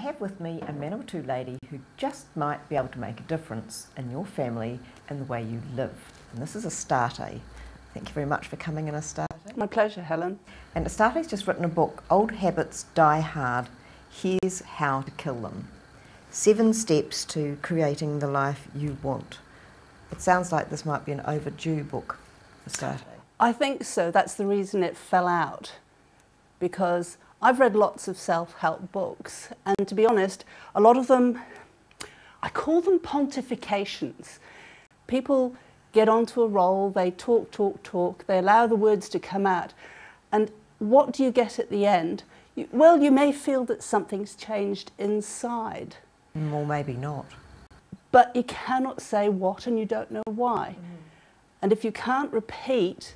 have with me a Manawatu lady who just might be able to make a difference in your family and the way you live. And this is Astarte. Thank you very much for coming in, Astarte. My pleasure, Helen. And Astarte's just written a book, Old Habits Die Hard, Here's How to Kill Them. 7 steps to creating the life you want. It sounds like this might be an overdue book, Astarte. I think so. That's the reason it fell out, because I've read lots of self-help books, and to be honest, a lot of them, I call them pontifications. People get onto a roll, they talk, they allow the words to come out, and what do you get at the end? Well, you may feel that something's changed inside. Or maybe not. But you cannot say what, and you don't know why. And if you can't repeat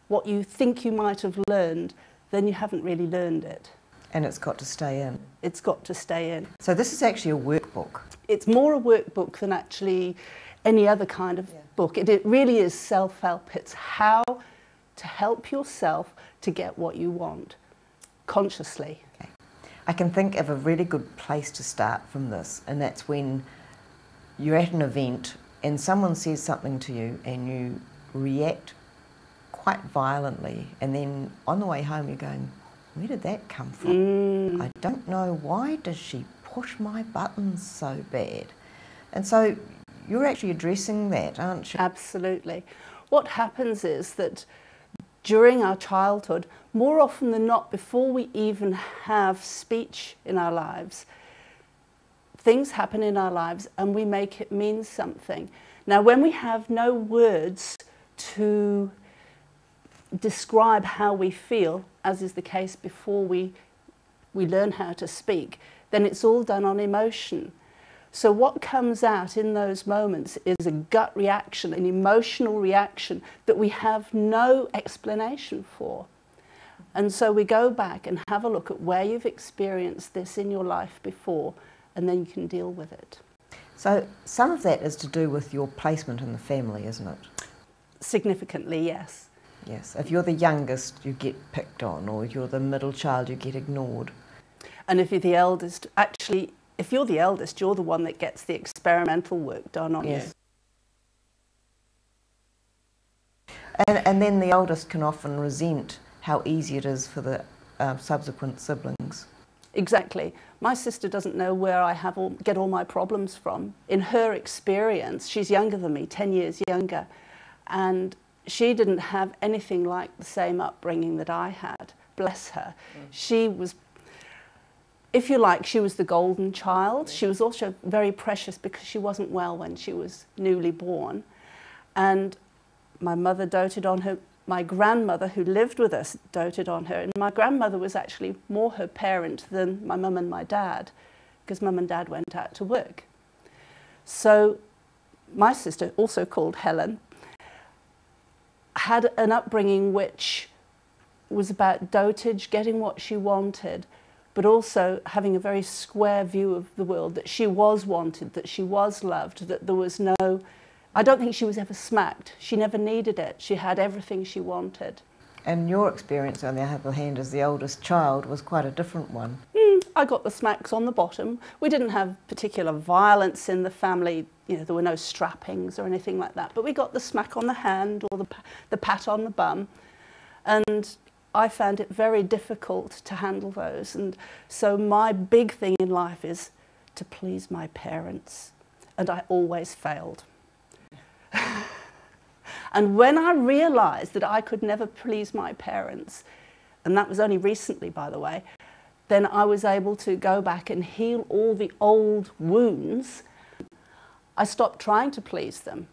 what you think you might have learned, then you haven't really learned it. And it's got to stay in. It's got to stay in. So this is actually a workbook. It's more a workbook than actually any other kind of book. It really is self-help. It's how to help yourself to get what you want, consciously. Okay. I can think of a really good place to start from this, and that's when you're at an event and someone says something to you and you react quite violently, and then on the way home you're going, where did that come from? I don't know, why does she push my buttons so bad? And so you're actually addressing that, aren't you? Absolutely. What happens is that during our childhood, more often than not, before we even have speech in our lives, things happen in our lives and we make it mean something. Now, when we have no words to describe how we feel, as is the case before we learn how to speak, then it's all done on emotion. So what comes out in those moments is a gut reaction, an emotional reaction that we have no explanation for. And so we go back and have a look at where you've experienced this in your life before, and then you can deal with it. So some of that is to do with your placement in the family, isn't it? Significantly, yes. Yes, if you're the youngest, you get picked on, or you're the middle child, you get ignored. And if you're the eldest, actually, if you're the eldest, you're the one that gets the experimental work done on you. And then the eldest can often resent how easy it is for the subsequent siblings. Exactly. My sister doesn't know where I get all my problems from. In her experience, she's younger than me, 10 years younger, and she didn't have anything like the same upbringing that I had, bless her. She was, if you like, she was the golden child. She was also very precious because she wasn't well when she was newly born. And my mother doted on her. My grandmother, who lived with us, doted on her. And my grandmother was actually more her parent than my mum and my dad, because mum and dad went out to work. So my sister, also called Helen, had an upbringing which was about dotage, getting what she wanted, but also having a very square view of the world, that she was wanted, that she was loved, that there was no... I don't think she was ever smacked. She never needed it. She had everything she wanted. And your experience, on the other hand, as the oldest child was quite a different one. I got the smacks on the bottom. We didn't have particular violence in the family. You know, there were no strappings or anything like that. But we got the smack on the hand or the pat on the bum. And I found it very difficult to handle those. And so my big thing in life is to please my parents. And I always failed. And when I realised that I could never please my parents, and that was only recently, by the way, then I was able to go back and heal all the old wounds. I stopped trying to please them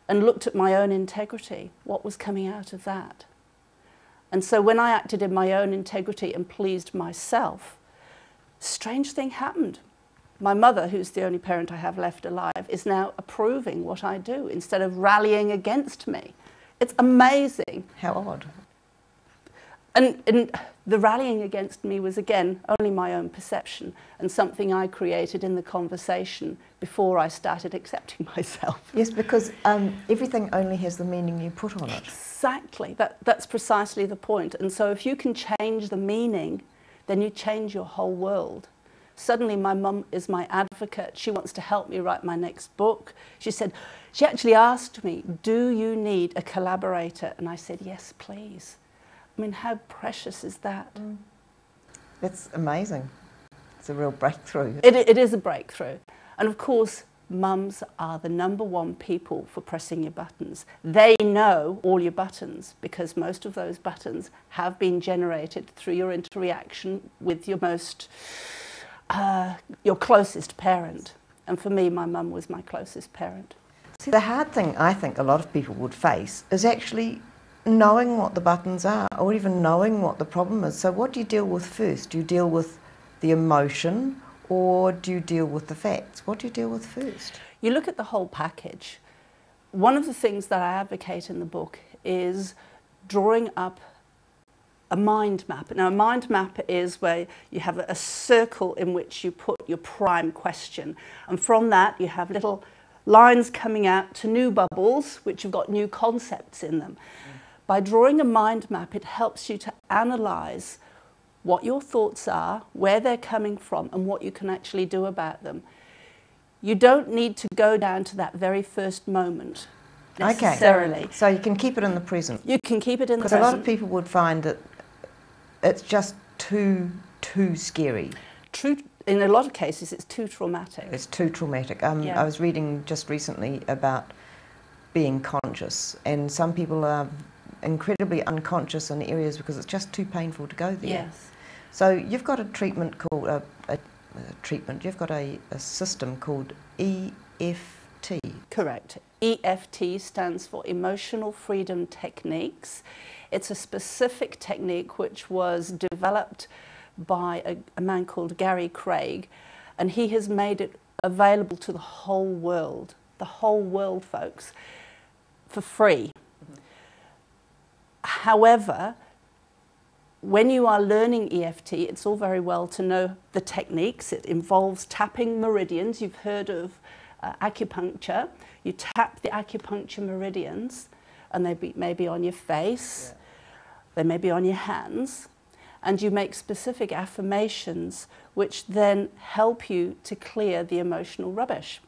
and looked at my own integrity. What was coming out of that? And so when I acted in my own integrity and pleased myself, a strange thing happened. My mother, who's the only parent I have left alive, is now approving what I do instead of rallying against me. It's amazing. How odd. And the rallying against me was, again, only my own perception and something I created in the conversation before I started accepting myself. Yes, because everything only has the meaning you put on it. Exactly. That's precisely the point. And so if you can change the meaning, then you change your whole world. Suddenly my mum is my advocate. She wants to help me write my next book. She said, she actually asked me, do you need a collaborator? And I said, yes, please. I mean, how precious is that? Mm. That's amazing. It's a real breakthrough. It is a breakthrough. And of course, mums are the #1 people for pressing your buttons. They know all your buttons because most of those buttons have been generated through your interaction with your your closest parent. And for me, my mum was my closest parent. See, the hard thing I think a lot of people would face is actually knowing what the buttons are or even knowing what the problem is. So what do you deal with first? Do you deal with the emotion or do you deal with the facts? What do you deal with first? You look at the whole package. One of the things that I advocate in the book is drawing up a mind map. Now, a mind map is where you have a circle in which you put your prime question. And from that, you have little lines coming out to new bubbles, which have got new concepts in them. By drawing a mind map, it helps you to analyse what your thoughts are, where they're coming from, and what you can actually do about them. You don't need to go down to that very first moment necessarily. Okay. So you can keep it in the present. You can keep it in the present. Because a lot of people would find that it's just too scary. True. In a lot of cases, it's too traumatic. It's too traumatic. Yeah. I was reading just recently about being conscious, and some people are incredibly unconscious in areas because it's just too painful to go there. Yes. So you've got a treatment called you've got a system called EFT. Correct. EFT stands for Emotional Freedom Techniques. It's a specific technique which was developed by a man called Gary Craig, and he has made it available to the whole world, folks, for free. Mm-hmm. However, when you are learning EFT, it's all very well to know the techniques. It involves tapping meridians. You've heard of acupuncture. You tap the acupuncture meridians, and they may be on your face, yeah. They may be on your hands, and you make specific affirmations which then help you to clear the emotional rubbish.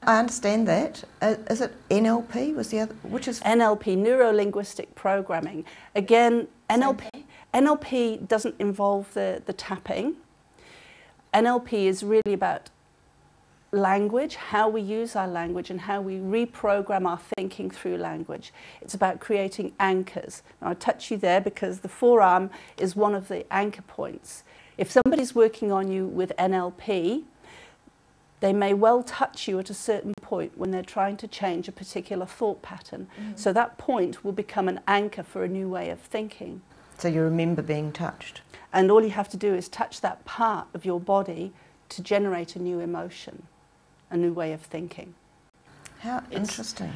I understand that. Is it NLP? Was the other? Which is NLP, neuro-linguistic programming. Again, NLP doesn't involve the tapping. NLP is really about language, how we use our language and how we reprogram our thinking through language. It's about creating anchors. Now, I touch you there because the forearm is one of the anchor points. If somebody's working on you with NLP, they may well touch you at a certain point when they're trying to change a particular thought pattern. Mm-hmm. So that point will become an anchor for a new way of thinking. So you remember being touched? And all you have to do is touch that part of your body to generate a new emotion, a new way of thinking. How interesting.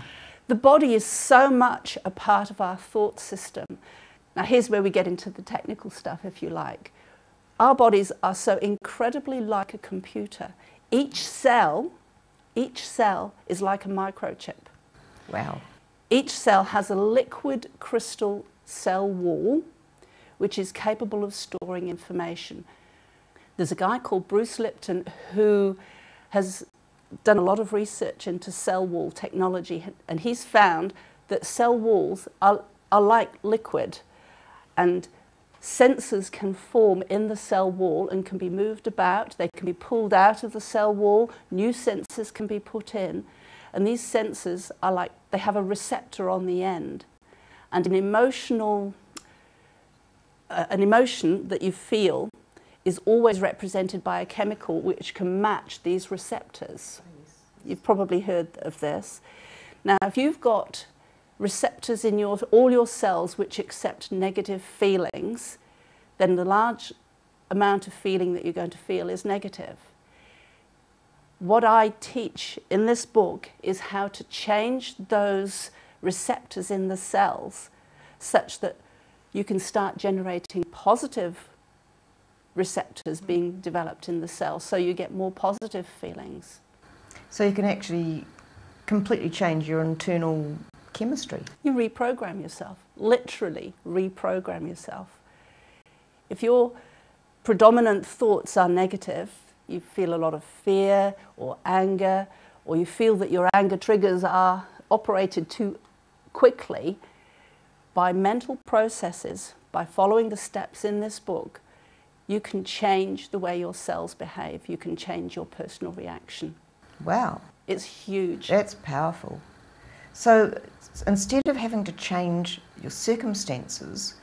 The body is so much a part of our thought system. Now here's where we get into the technical stuff, if you like. Our bodies are so incredibly like a computer. Each cell is like a microchip. Wow. Each cell has a liquid crystal cell wall which is capable of storing information. There's a guy called Bruce Lipton who has done a lot of research into cell wall technology, and he's found that cell walls are like liquid, and sensors can form in the cell wall and can be moved about. They can be pulled out of the cell wall, new sensors can be put in, and these sensors are like, they have a receptor on the end. And an emotion that you feel is always represented by a chemical which can match these receptors. You've probably heard of this. Now, if you've got receptors in all your cells which accept negative feelings, then the large amount of feeling that you're going to feel is negative. What I teach in this book is how to change those receptors in the cells such that you can start generating positive receptors being developed in the cell, so you get more positive feelings. So you can actually completely change your internal chemistry. You reprogram yourself, literally reprogram yourself. If your predominant thoughts are negative, you feel a lot of fear or anger, or you feel that your anger triggers are operated too quickly, by mental processes, by following the steps in this book, you can change the way your cells behave. You can change your personal reaction. Wow. It's huge. That's powerful. So instead of having to change your circumstances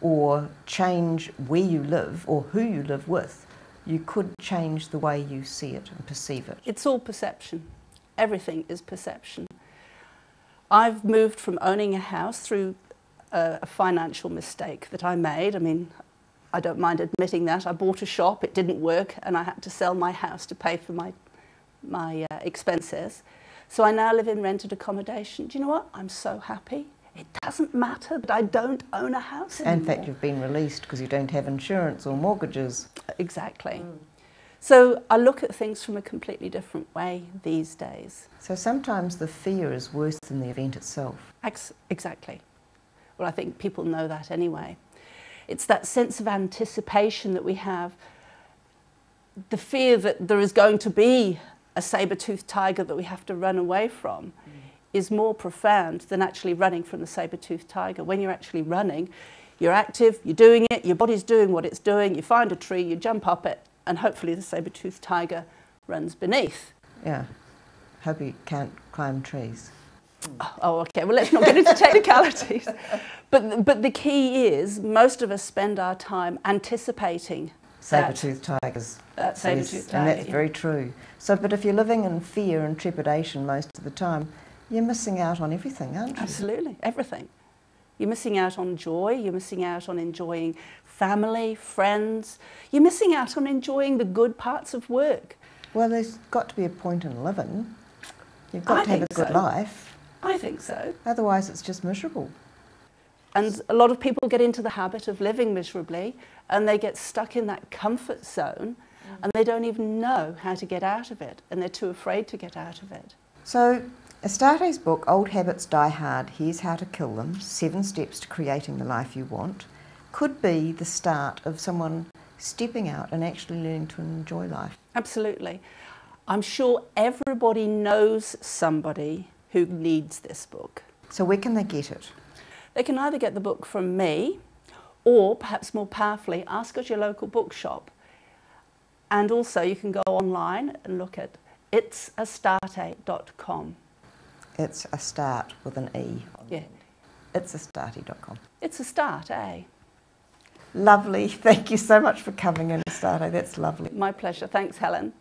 or change where you live or who you live with, you could change the way you see it and perceive it. It's all perception. Everything is perception. I've moved from owning a house through a financial mistake that I made. I mean, I don't mind admitting that. I bought a shop, it didn't work, and I had to sell my house to pay for my expenses. So I now live in rented accommodation. Do you know what? I'm so happy. It doesn't matter that I don't own a house anymore. In fact, you've been released because you don't have insurance or mortgages. Exactly. So I look at things from a completely different way these days. So sometimes the fear is worse than the event itself. Exactly. Well, I think people know that anyway. It's that sense of anticipation that we have, the fear that there is going to be a saber-toothed tiger that we have to run away from is more profound than actually running from the saber-toothed tiger. When you're actually running, you're active, you're doing it, your body's doing what it's doing, you find a tree, you jump up it, and hopefully the saber-toothed tiger runs beneath. Yeah. Hope you can't climb trees. Oh, okay, well, let's not get into technicalities. But the key is, most of us spend our time anticipating saber-toothed tigers. That saber-toothed tiger. And that's very true. So, but if you're living in fear and trepidation most of the time, you're missing out on everything, aren't you? Absolutely, everything. You're missing out on joy, you're missing out on enjoying family, friends, you're missing out on enjoying the good parts of work. Well, there's got to be a point in living. You've got to have a good life. I think so. Otherwise it's just miserable. And a lot of people get into the habit of living miserably and they get stuck in that comfort zone and they don't even know how to get out of it and they're too afraid to get out of it. So Astarte's book, Old Habits Die Hard, Here's How to Kill Them, 7 Steps to Creating the Life You Want, could be the start of someone stepping out and actually learning to enjoy life. Absolutely. I'm sure everybody knows somebody who needs this book. So where can they get it? They can either get the book from me or, perhaps more powerfully, ask at your local bookshop. And also you can go online and look at itsastarte.com. It's a start with an E. Yeah. Itsastarte.com. It's a start, eh? Lovely. Thank you so much for coming in, Astarte. That's lovely. My pleasure. Thanks, Helen.